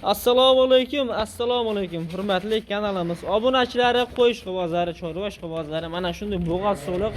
Assalomu alaykum, hurmatli kanalimiz obunachilari, qo'yish quvozlari, chorva quvozlari, mana shunday bo'g'oz soliq,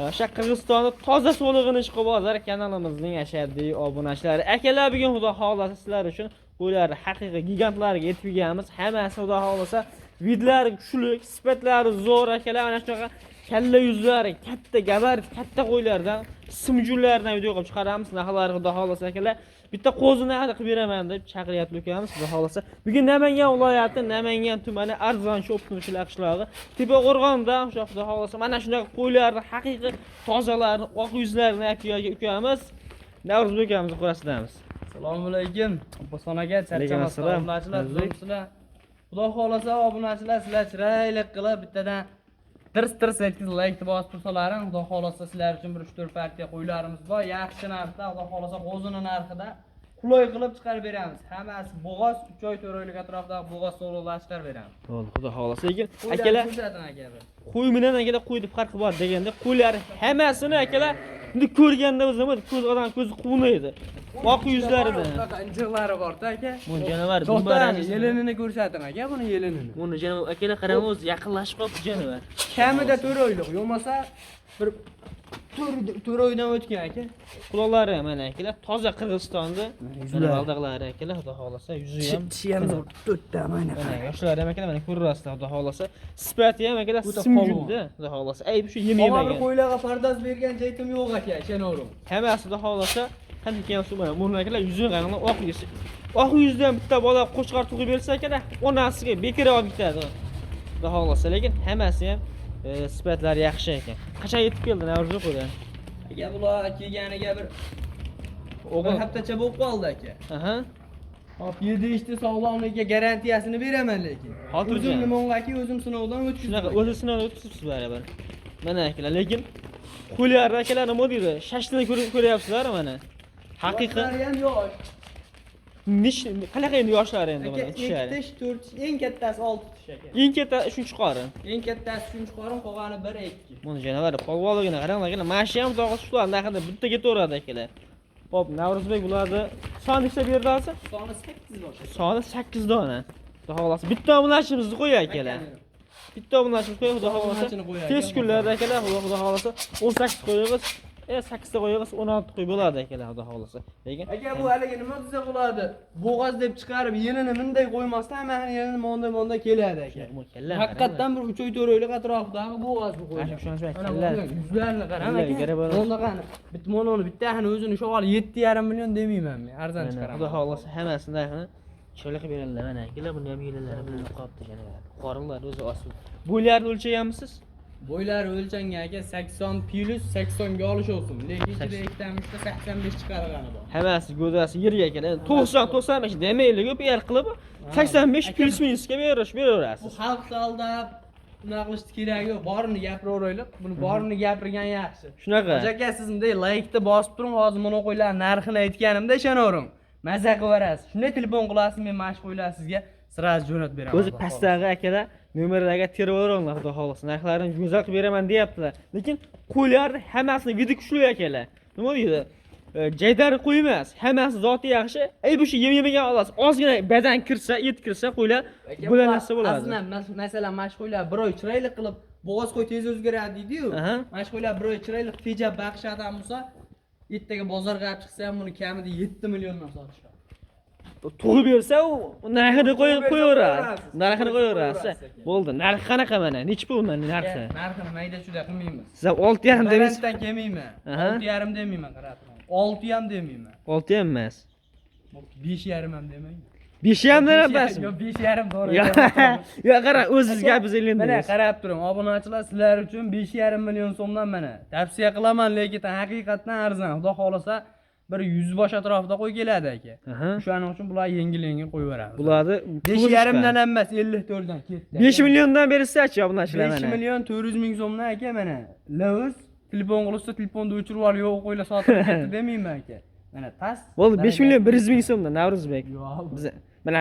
o'sha Qirg'izistonda toza solig'ini quvozlari kanalimizning ashaddiy obunachilari. Akalar, bugun xudo xolasa sizlar uchun qo'ylarni haqiqiy gigantlarga yetib kelganmiz. Hammasi xudo xolasa vidlari kuchli, sifatlari zo'r akalar. Mana shunaqa kalla yuzlari, katta gabarit, katta qo'ylardan, simjullardan video qilib chiqaramiz. Nahlar xudo xolasa akalar. Bitta qo'zini qilib beraman deb chaqiryapti ukamiz, xudo xolasa. Bugun Namangan viloyati, Namangan tumani Arzonchi o'ptimichlar qishlog'i, Tepaqo'rg'onda o'sha xudo xolasa mana shunaqa qo'ylarni haqiqiy tozalarni, oq yuzlarini aytyoga ukamiz. Navro'zbek ukamiz qo'rasidamiz. Assalomu alaykum. Boson aka, charchamasdan obunachilar, sizlar. Xudo xolasa obunachilar sizlar chiroyli qilib bittadan tirs aytib like bosib tursalaring, xudo xolasa sizlar uchun bir 3-4 partiya qo'ylarimiz bor. Yaxshi narxda, xudo xolasa qo'zini narxida qulay qilib chiqarib beramiz. Hammasi bo'g'oz 3 oy 4 oylik atrofidagi bo'g'oz so'lovlar chiqarib beramiz. Bo'ldi, xudo xolasa. Lekin akalar qo'y bilan akalar qo'y deb farqi bor deganda, qo'ylar hammasini akalar endi ko'rganda o'zimiz ko'z odam ko'zi quvnaydi. Oq yuzlarida. Injiqlari bor-da aka. Bu janavar yelinini ko'rsating aka, buni yelinini. Buni janavar akalar qarang, o'zi yaqinlashib qoldi janavar. Kamida 4 oylik, yo'masa bir 4 oydan o'tgan aka. Quloqlari mana akalar toza Qirg'izistonda yuzlari aldaqlari akalar, xudo xolasa yuzi ham tishi ham zo'r 4 ta mana. Mana yoshlari ham akalar mana ko'rasizlar, xudo xolasa. Sifati ham akalar simjulda, xudo xolasa. Ayb shu yemayman. Bir qo'ylarga pardoz bergan jaytim yo'q aka, ishonavering. Hammasi xudo xolasa qanday ekan shu mana buni akalar yuzini qaranglar, oq yuz. Oq yuzdan bitta bola qo'chqar tug'ib bersa akalar, onasiga bekor olib ketadi. Xudo xolasa, lekin hammasi ham sifatlari yaxshi ekan. Qachon yetib keldi Navro'z qo'ydan? Aka bular kelganiga bir o'g'il haftacha bo'lib qoldi aka. Aha. Hop, yedi-ichdi sog'lomlikka garantiyasini beraman lekin. O'zim nimaga o'zim sinovdan o'tkazdim. Shunaqa o'zi sinovdan o'tkazibsiz baribir. Mana akalar, lekin qo'ylar akalar nima deydi? Shashtini ko'ryapsizlar mana. Haqiqat ham yosh. Qanaqa endi yoshlari endi mana tishlari? 4, eng kattasi 6 tish aka. Eng katta shuncha qorin. Eng kattasi shuncha qorin, qolgani 1-2. Mana janavar polvonligini qaranglar akalar. Mana shu ham to'g'ri shular narxida bitta ketaveradi akalar. Hop, Navro'zbek bularni soni nechta berdi hozir? Soni 8 bosh. Soni 8 dona. Xudo xolasa bitta obunachiimizni qo'y akalar. Bitta obunachiimizni qo'y, xudo xolasa. Tez kunlarda akalar, xudo xolasa 18 qo'yamiz. 8 ta qo'yamiz, 16 qo'y bo'ladi akalar, xudo xolasa. Lekin aka bu haligi nima desa bo'ladi? Bo'g'oz deb chiqarib, yelini bunday qo'ymasdan hamma yelini monda keladi aka. Haqiqatdan bir 3 oy 4 oylik atrofidagi bo'g'ozni qo'yadi. Yuzlarni qarang aka. Monda qani. Bitta mononi bittahini o'zini shu hali 7,5 million demayman men. Arzon chiqaraman. Xudo xolasa hammasini narxini cho'li qilib beradilar mana akalar. Buni ham yelalari bilan qolibdi janavar. Qorinlar o'zi osil. Bo'ylarni o'lchaganmisiz? Bo'ylari o'lchangan aka 80 plus 80 ga olish olsin. Lekin ichida ikkita 85 chiqargani bor. Hammasi go'dasi yerga akalar. 90 demaylik, yer qilib 85 plus minusga beraverasiz. Bu xalqni aldab unaqa qilishni keragi yo'q. Borini gapiraveraylik. Buni borini gapirgan yaxshi. Shunaqa. Aka siz bunday like-ni bosib turing, hozir mana qo'ylar narxini aytganimda ishonavering. Maza qilaverasiz. Shunday telefon qilasiz, men mana shu qo'ylar sizga siraj jo'natib beraman. O'zi pastdagi akalar nomerlarga teraveringlar, xudo xolasa. Narxlarini go'zal qilib beraman deyaptilar. Lekin qo'ylarni hammasini vidi kuchli akalar. Nima deydi? Jaydari qo'y emas, hammasi zoti yaxshi. Bu shu yemagan olasiz. Ozgina badan kirsa, et kirsa qo'ylar bo'lanasa bo'ladi. Masalan, mana shu qo'ylar bir oy chiroyli qilib bo'g'oz qo'y tez o'zgaradi deydi-yu. Mana shu qo'ylar bir oy chiroyli tejab baqishadigan bo'lsa, ertaga bozorga olib chiqsa ham buni kamida 7 milliondan sotishadi. Tug'ib bersa, u narxini qo'yaverasiz. Narxini qo'yaverasiz. Bo'ldi. Narxi qanaqa mana? Nechi pul mana narxi? Narxini mayda chuda qilmaymiz. Siz 6,5 deysiz. Balanddan kelmayman. 6,5 demayman, qarab. 6 ham demayman. 6 ham emas. 5,5 ham demayman. 5 ham emasmi? Yo'q, 5,5 to'g'ri. Yo'q, qara, o'zingiz gapingizni Mana qarab turing, obunachilar sizlar uchun 5,5 million so'mdan mana tavsiya qilaman, lekin haqiqatdan arzon. Xudo xolasa bir 100 bosh atrofida qo'y keladi aka. Shuning uchun bular yengil qo'yaveramiz. Bularni 5,5 dan emas, 54 dan ketdi. 5 milliondan bersa-chi obunachilar mana. 5 million 400 ming so'mdan aka mana. Lavuz telefon qilsa telefonda o'chirib ol, yo'q qo'ylar sotib ketdi demayman aka. Mana tas. Bo'ldi, 5 million 100 ming so'mdan Navro'zbek. Yo'q. Biz mana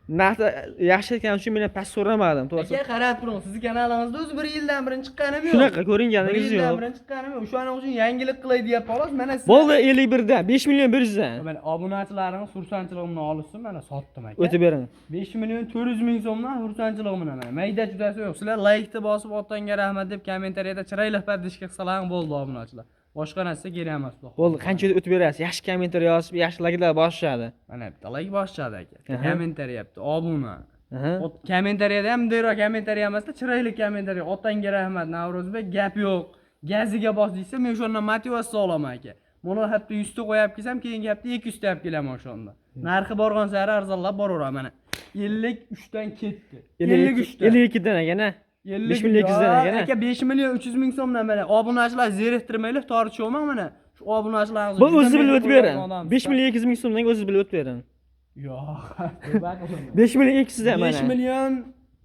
narxi yaxshi ekan uchun men past so'ramadim, to'g'risi. Aka qarab turing, sizni kanalingizda o'zi 1 yildan birin chiqqanim yo'q. Shunaqa ko'ringaningiz 1 yildan yo'q. birin chiqqanim yo'q. O'shaning uchun yangilik qilay deyapti, xolos. Mana siz Bo'ldi 51 dan, 5 million beringizdan. mana obunachilaringiz xursandchiligimni olishsin, mana sotdim aka. O'tib bering. 5 million 400 ming so'mdan xursandchiligim mana. Mayda judasi yo'q. Sizlar laykni bosib otanga rahmat deb kommentariyada chiroyli padishka qilsalaring bo'ldi obunachilar. Boshqa narsa kerak emas. Bo'ldi, qancha o'tib berasiz? Yaxshi kommentariy yozib, yaxshi layklar boshladi. Mana bitta layk boshladi aka. Kommentariyapti, obuna. Aha. Kommentariyada ham deyro kommentariy emasda, chiroyli kommentariy. Otanga rahmat, Navruzbek, gap yo'q. Gaziga bos deysa, men o'shandan motivatsiya olaman aka. Mana hafta 100 ta qo'yib kelsam, keyingi hafta 200 ta olib kelaman o'shanda. Narxi borgan sari arzonlab boraveradi mana. 53 dan ketdi. 53 dan. 52 dan ekana. 5 million 200 dan ekana. Aka 5 million 300 ming so'mdan mana obunachilar zeriktirmaylik, tortishmayman mana. Shu obunachilaringiz. Bu o'zi bilib o'tib bering. 5 million 200 ming so'mdan o'zi bilib o'tib bering. Yo'q. 5 million 200 dan mana. 5 million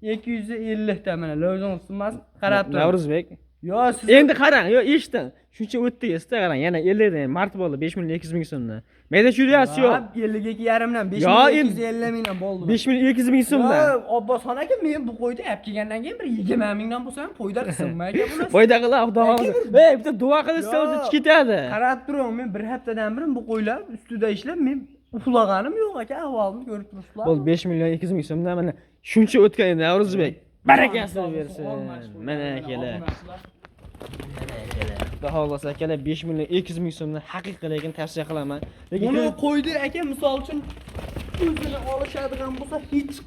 250 ta mana. Lozim sunmas qarab turing. Navruzbek. Yo, siz Endi qarang, yo eshiting. Shuncha o'tdingizda qarang, yana 50 dan mart bo'ldi 5 million 200 ming so'mdan. Mayda churyapsiz yo'q. 52 yarimdan 5 Yo, million endi 250 mingdan bo'ldi. 5 million 200 ming so'mdan. Yo, Abbosxon aka, men bu qo'yni olib kelgandan keyin bir 20 mingdan bo'lsa ham foyda qilsinmi aka buni? Foyda qilib, xudo xohlasa. Ey, bitta duo qilsa o'zi ketadi. Qarab turing, men bir haftadan beri bu qo'ylar ustida ishlab, men uxlaganim yo'q aka, ahvolni ko'rib turibsizlar. Bo'ldi 5 million 200 ming so'mdan mana shuncha o'tgan endi Navruzbek. Barakasini bersin. Mana akalar. Xudo xohlasa akalar 5 million 200 ming so'mdan haqiqiy lekin tavsiya qilaman. Lekin Buni qo'ydi aka, misol uchun o'zini olishadigan bo'lsa, hech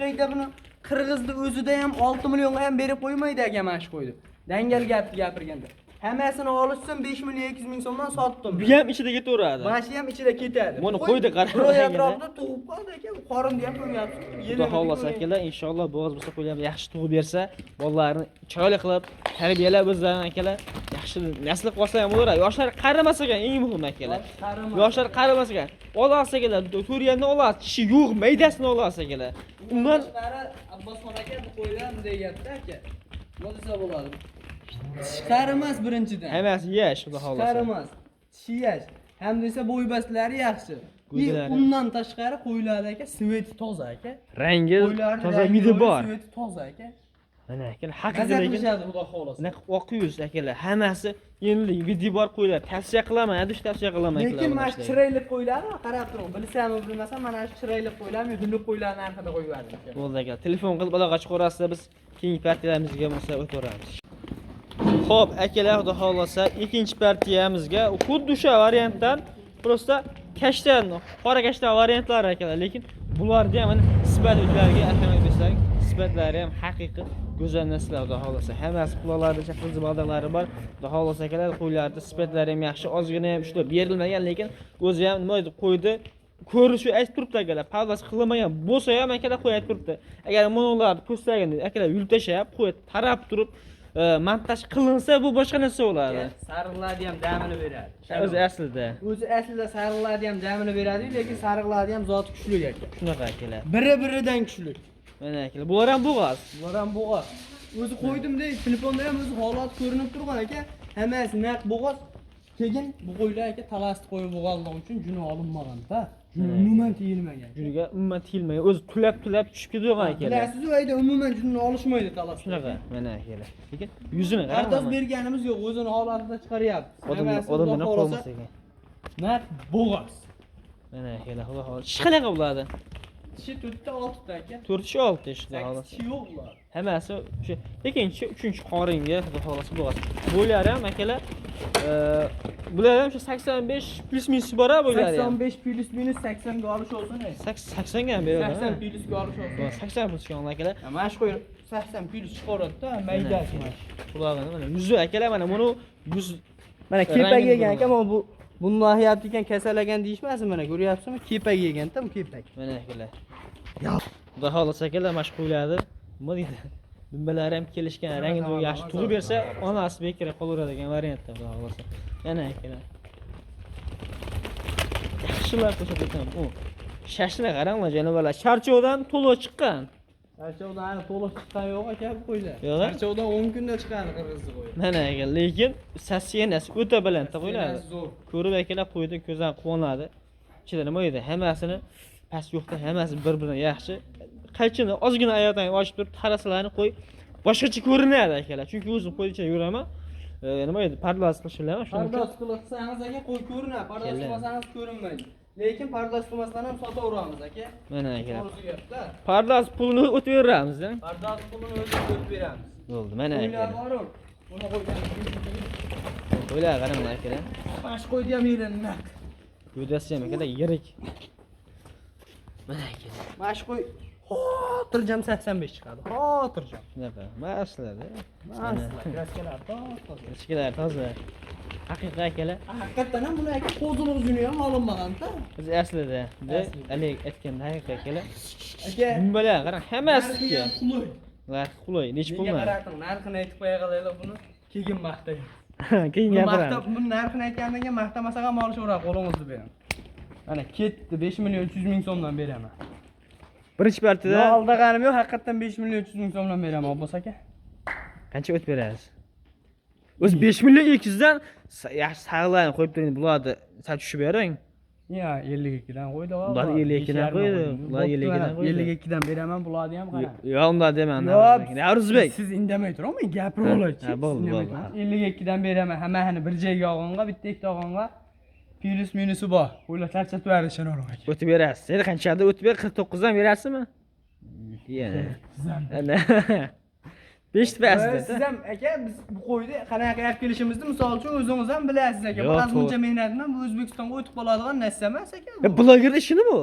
qayda buni Qirg'izda o'zida ham 6 millionga ham berib qo'ymaydi aka mana shu qo'ydi. Dangal gapni gapirganda. Hammasini olishsin 5 million 200 ming so'mdan sotdim. bu ham ichida ketaveradi. Mana shu ham ichida ketadi. Buni qo'ydi qarang. Biroq atrofida tug'ib qoldi aka, qorinni ham qo'yapsiz. Xudo xohlasa akalar, inshaalloh bo'g'iz bo'lsa qo'ylar yaxshi tug'ib bersa, bolalarni chiroyli qilib tarbiyalab o'zlarini akalar yaxshi nasl qilib olsa ham bo'laveradi. Yoshlar qarimas ekan, eng muhim akalar. Yoshlar qarimas ekan. Olasiz akalar, to'rganni olasiz, tishi yo'q, maydasini olasiz akalar. Undan Abbosxon aka bu qo'ylar deyapti aka. Nima desa bo'ladi? Chiqarimas birinchidan. hammasi yash, xudo xohlasa. Chiqarimas. Tishi yash. Ham desa bo'ybastlari yaxshi. Go'ydalari. Undan tashqari qo'ylarda aka sveti toza aka. Rangi Qo'ylarning toza rangi midi bor. Sveti toza aka. Mana akalar G'azab haqiqiy lekin qilishadi xudo xohlasa. bunaqa oq yuz akalar, hammasi endi video bor qo'ylar. Tavsiya qilaman, adish tavsiya qilaman akalar. Lekin mana shu chiroyli qo'ylarni qarab turing. Bilsam bilmasam mana shu chiroyli qo'ylarni hurlik qo'ylar narxida qo'yib yubordim. Bo'ldi aka. Telefon qilib aloqa chiqarasiz, biz keyingi partiyalarimizga bo'lsa o'taveramiz. Xo'p, akalar, xudo xohlasa, ikkinchi partiyamizga xuddi o'sha variantdan prosta kashtan, qora kashtan variantlari akalar, lekin bularda ham mana sifat ularga ahamiyat bersak, sifatlari ham haqiqiy go'zal narsalar, xudo xohlasa. Hammasi quloqlarda chaqirzi baldaqlari bor. Xudo xohlasa akalar, qo'ylarda sifatlari ham yaxshi, ozgina ham ushlab berilmagan, lekin o'zi ham nima edi, qo'ydi ko'rishi aytib turibdi akalar. Pavlas qilmagan bo'lsa ham akalar qo'yib turibdi. Agar monolarni ko'rsagan akalar yultashab, qo'yib tarab turib montaj qilinsa bu boshqa narsa bo'ladi. Sariqlarni ham damini beradi. O'zi aslida. O'zi aslida sariqlarni ham damini beradi, lekin sariqlarni ham zoti kuchli aka. Shunaqa akalar. Biri-biridan kuchli. Mana akalar, bular ham bo'g'az. Bular ham bo'g'az. O'zi qo'ydimda telefonda ham o'zi holat ko'rinib turgan aka. Hammasi naq bo'g'az. Keyin bu qo'ylar aka talasni qo'yib bo'g'algan uchun juni olinmagan-da. Juni umuman tiyilmagan. Juniga umuman tiyilmagan. O'zi tulab tushib ketgan akalar. Bilasiz-ku, ayda umuman junni olishmaydi talas. Shunaqa, mana akalar. Lekin yuzini qardosh berganimiz yo'q, o'zini holatida chiqaryapti. Odamdan qolmas ekan. Naq bo'g'az. Mana akalar, xudo xohlasa. Ish qanaqa bo'ladi? Tishi 4ta 6ta aka. 4-6 ish xudo xohlasa. Tishi yo'q ular. Hammasi o'sha ikkinchi, uchinchi qoringa xudo xohlasa bo'g'az. Bo'ylari ham akalar, bular ham o'sha 85 plus minus bor bo'ylari. 85 plus minus 80 ga olish olsin. 80 ga ham beradi. 80 plus ga olish olsin. 80 plus ga akalar. Mana shu qo'yib 80 plus chiqaradida, maydasi mana. Qulog'ini mana yuzi akalar, mana buni yuz mana kepak yegan aka, mana bu bundan hayot ekan kasalagan deyishmasin, mana ko'ryapsizmi? Kepak yegan-da, bu kepak. Mana akalar. Xudo xohlasa akalar mashg'uladi. Nima deydi? Dumbalari ham kelishgan, rangini yaxshi tug'ib bersa, onasi bekor qolaveradigan variantda xudo xohlasa. Mana akalar. Yaxshilar ko'rsatdim. U shashni qaranglar, janobalar. Charchovdan to'liq chiqqan. Charchovdan to'liq chiqqan yo'q aka bu qo'ylar. Yo'q. Charchovdan 10 kunda chiqqan qirg'izni qo'y. Mana aka, lekin sassiyanasi o'ta baland qo'yiladi. Ko'rib akalar qo'ydi, ko'zdan quvonadi. Ichida nima edi? Hammasini past yo'qda hammasi bir-biridan yaxshi. Qaychini ozgina oyoqdan ochib turib, tarasalarini qo'y. Boshqacha ko'rinadi akalar. Chunki o'zim qo'ydicha yuraman. Nima edi? Pardoz qilishlar, shuning uchun. Pardoz qilsangiz aka qo'y ko'rinadi, pardoz qilmasangiz ko'rinmaydi. Lekin pardoz qilmasdan ham sotaveramiz aka. Mana akalar. To'g'ri gapda. Pardoz pulini o'tib-beramiz-da. Pardoz pulini o'zimiz o'tib beramiz. Bo'ldi, mana akalar. Qo'ylar bor. Buni qo'ygan. Qo'ylar qaranglar akalar. Bash qo'ydi ham yerini. Gövdasi ham akalar yirik. Mana akalar. Bash qo'y. Xotirjam 85 chiqadi. Xotirjam. Shunaqa. Maslada. Masla, kraskalar toza. Ichkilar toza. Haqiqiy akalar. Haqiqatan ham buni aka qo'zini o'zini ham olinmagan-da. Biz aslida haligi aytganda haqiqiy akalar. Aka, Bunbalar qarang, hammasiga. qulay. Ular qulay, nech pul Nega mana? qaraqing, narxini aytib qo'ya qolaylar buni. Keyin maqtang. Keyin gapiramiz. Buni narxini aytgandan keyin maqtamasa ham olishaveradi, qo'lingizni bering. Mana ketdi, 5 million 300 ming so'mdan beraman. Birinchi partida Yo, aldaganim yo'q, haqiqatan 5 million 300 ming so'mdan beraman, Abbos aka. qancha o'tib berasiz? O'z 5 million 200 dan yaxshi saqlayni qo'yib turing, bularni sal tushib bering. Ya 52 dan qo'ydi. Bular 52 dan qo'ydi. Bular 52 dan qo'ydi. 52 dan beraman, bularni ham qarang. Yo, unday deman. Navruzbek. Siz indamay turamang, gapiraverchi. Ha, bo'ldi. 52 dan beraman, hammani bir joyga olg'onga, bitta ikkita olg'onga plus minusi bor. O'ylar charchatib berishini aka. O'tib berasiz. Endi qanchadir o'tib ber, 49 dan berasizmi? Yana. Ana. 5 pastda. Siz ham aka biz bu qo'yni qanaqa qilib kelishimizni misol uchun o'zingiz ham bilasiz aka. Yo'q, Biz buncha mehnat bilan bu O'zbekistonga o'tib qoladigan narsa emas aka. Bloger ishini bu.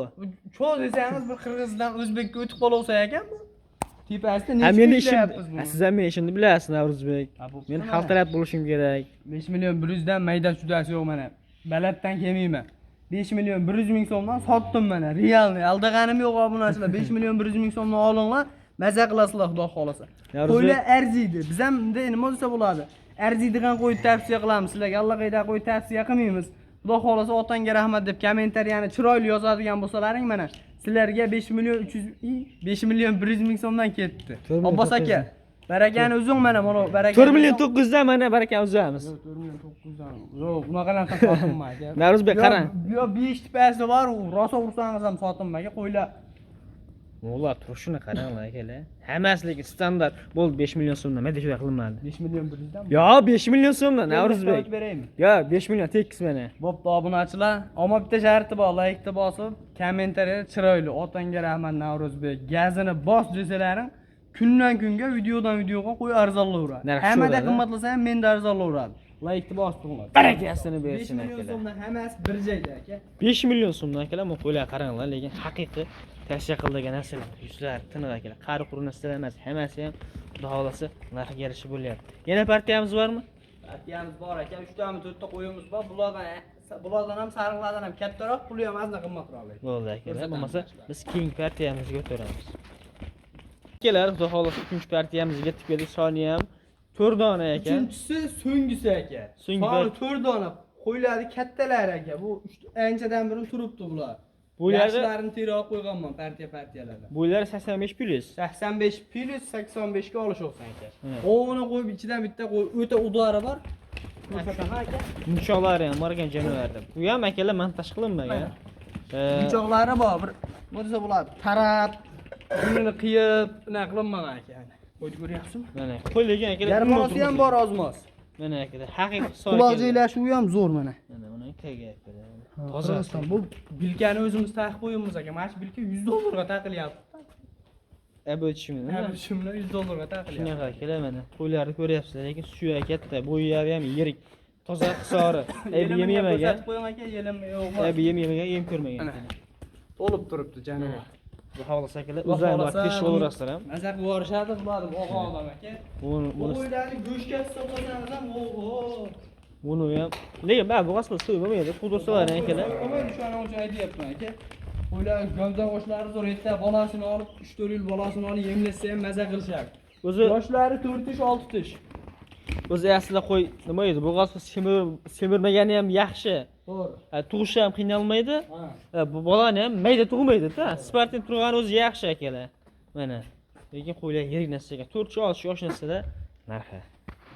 Cho desangiz bir qirg'izdan O'zbekka o'tib qolsa ekan bu. Tepasida Ha, necha meni ishlayapmiz ishim. buni? Siz ham meni ishimni bilasiz, Navruzbek. Men xaltarab bo'lishim kerak. 5 million 100 dan mayda chudasi yo'q mana. Balatdan kelmayman. 5 million 100 ming so'mdan sotdim mana. Realni aldaganim yo'q obunachilar. 5 million 100 ming so'mdan olinglar. Maza qilasizlar xudo xolasa. Qo'ylar arziydi. Biz ham nima desa bo'ladi? Arziydigan qo'yni tavsiya qilamiz sizlarga. Allaqayda qo'y tavsiya qilmaymiz. Xudo xolasa otangga rahmat deb kommentariyani chiroyli yozadigan bo'lsalaring mana sizlarga 5 million 100 ming so'mdan ketdi. Abbos aka, barakani o'zing mana barakani. 4 million 900 dan mana barakani uzamiz. 4 million 900 dan. Yo'q, bunaqalarni sotinmaydi. Navruzbek qarang. Yo 5 tipasi bor, rosa ursangiz ham sotinmaydi. Qo'ylar Ular turishini qaranglar akalar. Hammasiligi standart bo'ldi 5 million so'mdan. Nima deb qilinmadi? 5 million 100 dan. Yo, 5 million so'mdan Navruzbek. beraymi? Yo, 5 million tekis mana. Bo'pti obunachilar, ammo bitta sharti bor, laykni bosib, kommentariyada chiroyli otangga rahmat Navruzbek, gazini bos desalaring, kundan kunga videodan videoga qo'y arzonlayveradi. Hammada qimmatlasa ham menda arzonlayveradi. Laykni bostinglar. Barakasini bersin 5 million akalar. so'mdan hammasi bir joyda aka. 5 million so'mdan akalar, men qo'ylar qaranglar, lekin haqiqiy tashviq qiladigan narsalar, yuzlar, tiniq akalar. Qari qurinasilar emas, hammasi ham xudo xolasa narxga yarasha bo'lyapti. Yana partiyamiz bormi? Partiyamiz bor aka, 3 tami 4 ta qo'yimiz bor. Bulardan ham sariqlardan ham kattaroq, puli ham azna qimmatroq. Bo'ldi akalar. Bo'lmasa biz keyingi partiyamizga o'tamiz. Akalar, xudo xolasa 3-chi partiyamizga yetib keldik. Soni ham 4 dona ekan. 3-chi so'nggisi aka. So'nggi 4 dona qo'ylari kattalar aka. Bu anchadan beri turibdi bular. Bo'ylari Yaxshilarini teroq qo'yganman partiyalardan. bo'ylari 85 plus. 85 plus 85 ga olish olsan aka. O'g'ini qo'yib ichidan bitta qo'y, o'ta udori bor. Ko'rsataman aka. Munchoqlari ham bor ekan janovarda. Bu ham akalar montaj qilinmagan. Munchoqlari bor, bir bo'lsa bo'ladi. Tarab, bunini qiyib, nima qilinmagan aka. Qo'yib ko'ryapsizmi? Mana qo'yilgan akalar. Yarmosi ham bor ozmos. Mana akalar haqiqiy Quloq joylashuvi ham zo'r mana. Mana buni tagi akalar. Toza. Bu bilkani o'zimiz taqib qo'yamiz aka. Mana shu bilka 100 dollarga taqilyapti. Abochimi? Shimlar 100 dollarga taqilyapti. Shunaqa akalar mana qo'ylarni ko'ryapsizlar, lekin suya katta, bo'ylari ham yirik. Toza qisori. Yem yemagan. Qo'ying aka, yelim yo'q. Yem yemagan, yem ko'rmagan. To'lib turibdi janovar. Bu xolasa akalar o'zlari bor, tekshiravurasizlar ham. Mazza qilib yuborishadi, bularni o'g'il odam aka. Buni Qo'ylarni go'shtga hisoblasangiz ham oho. buni ham. Lekin bu qasqa suv bo'lmaydi, pudursalar akalar. Qo'ymaydi, shu ana o'sha aytayapman aka. Qo'ylar gavda qoshlari zo'r edi, bolasini olib 3-4 yil bolasini olib yemlasa ham mazza qilishadi. O'zi Yoshlari 4 tish, 6 tish. o'zi aslida qo'y nima edi? Bu qasqa semirmagani ham yaxshi. To'g'ri. Tug'ishi ham qiynalmaydi. Bu bolani ham mayda tug'maydi-da. Spartin turgani o'zi yaxshi akalar. Mana. Lekin qo'ylar yirik narsa ekan. 4-6 yosh narsalar narxi.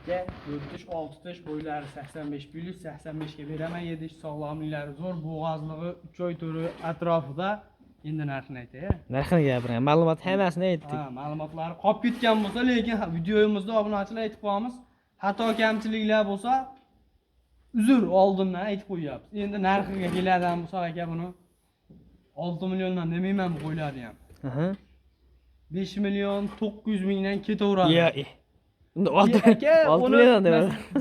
4 tish, 6 tish, bo'ylari 85 plus 85 ga beraman. 7 tish sog'lomliklari zo'r, bo'g'azligi 3 oy turi atrofida Endi narxini aytay. Narxini gapiring. Ma'lumot hammasini aytdik. Ha, ma'lumotlari qolib ketgan bo'lsa, lekin videomizda obunachilar aytib qo'yamiz. Xato kamchiliklar bo'lsa, uzr oldindan aytib qo'yapmiz. Endi narxiga keladigan bo'lsa aka buni 6 milliondan demayman bu qo'yiladi ham. Aha. 5 million 900 mingdan ketaveradi. Ya. Unda 6 uni million deb.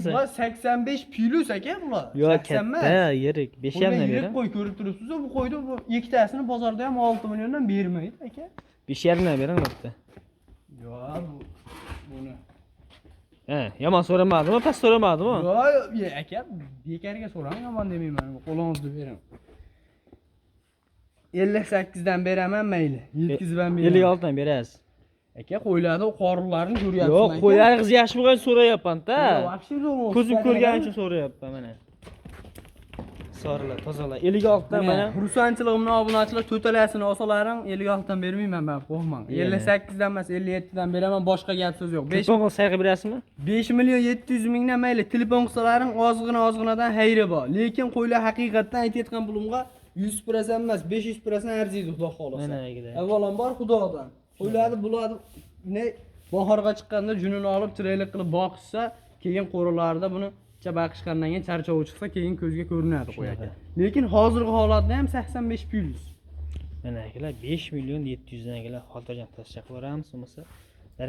bular 85 plus aka bular. Yo, katta, yirik. 5 ham Yirik bering. qo'y ko'rib turibsiz, bu qo'ydi bu ikkitasini bozorda ham 6 milliondan bermaydi aka. 5 yarimdan bering bitta. Yo, buni. Ha, yomon so'ramadimi, past so'ramadimi? Yo, aka, bekarga so'rang, yomon demayman. Qo'lingizda bering. 58 dan beraman mayli. 700 dan beraman. 56 dan berasiz. Aka, qo'ylarni qorinlarini ko'ryapsiz. Yo'q, qo'ylaringiz yaxshi bo'lgan so'rayapman-da. Вообще zo'r. Ko'zim ko'rganim uchun so'rayapman mana. Sorilar, tozalar. 56 dan mana. Xursandchiligimni obunachilar to'talasini olsalaring 56 dan bermayman men, qo'rqmang. 58 dan emas, 57 dan beraman, boshqa gap so'z yo'q. 5 Telefon sayqi berasizmi? 5 million 700 mingdan mayli telefon qilsalaring ozg'inadan xayri bor. Lekin qo'ylar haqiqatdan aytayotgan pulimga 100% emas, 500% arziydi, xudo xolasa. Mana nagida. Avvalambor xudodan. Qo'ylarni bularni ne bahorga chiqqanda junini olib chiroylik qilib boqishsa, keyin qo'rilarida buni chabaqishgandan keyin charchovi chiqsa, keyin ko'zga ko'rinadi qo'y aka. Lekin hozirgi holatda ham 85 plus. Mana akalar 5 million 700 dan akalar xotirjam tashlab qo'yamiz bo'lmasa.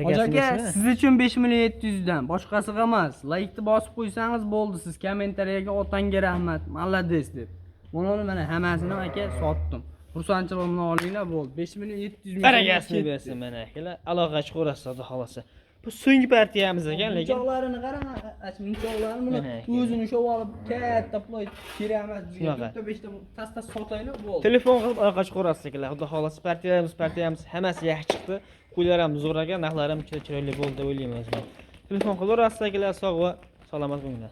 Hoji aka, siz uchun 5 million 700 dan, boshqasiga emas. Like-ni bosib qo'ysangiz bo'ldi. Siz kommentariyaga otangga rahmat, malades deb. Mana hammasini aka sotdim. Xursandchiligimni olinglar bo'ldi. 5 million 700 ming. Baragasini bersin mana akalar. Aloqa chiqarasiz xudo xolasa. Bu so'nggi partiyamiz ekan, lekin Choqlarini qarang, achminchoqlarni buni o'zini shov olib katta ploy kerak emas. Bizga 4-5 ta tas sotaylik bo'ldi. telefon qilib aloqa chiqarasiz akalar. Xudo xolasa partiyamiz hammasi yaxshi chiqdi. Qo'ylar ham zo'r ekan, narxlar ham chiroyli bo'ldi deb o'ylayman. Telefon qilaverasiz akalar, sog' va salomat bo'linglar.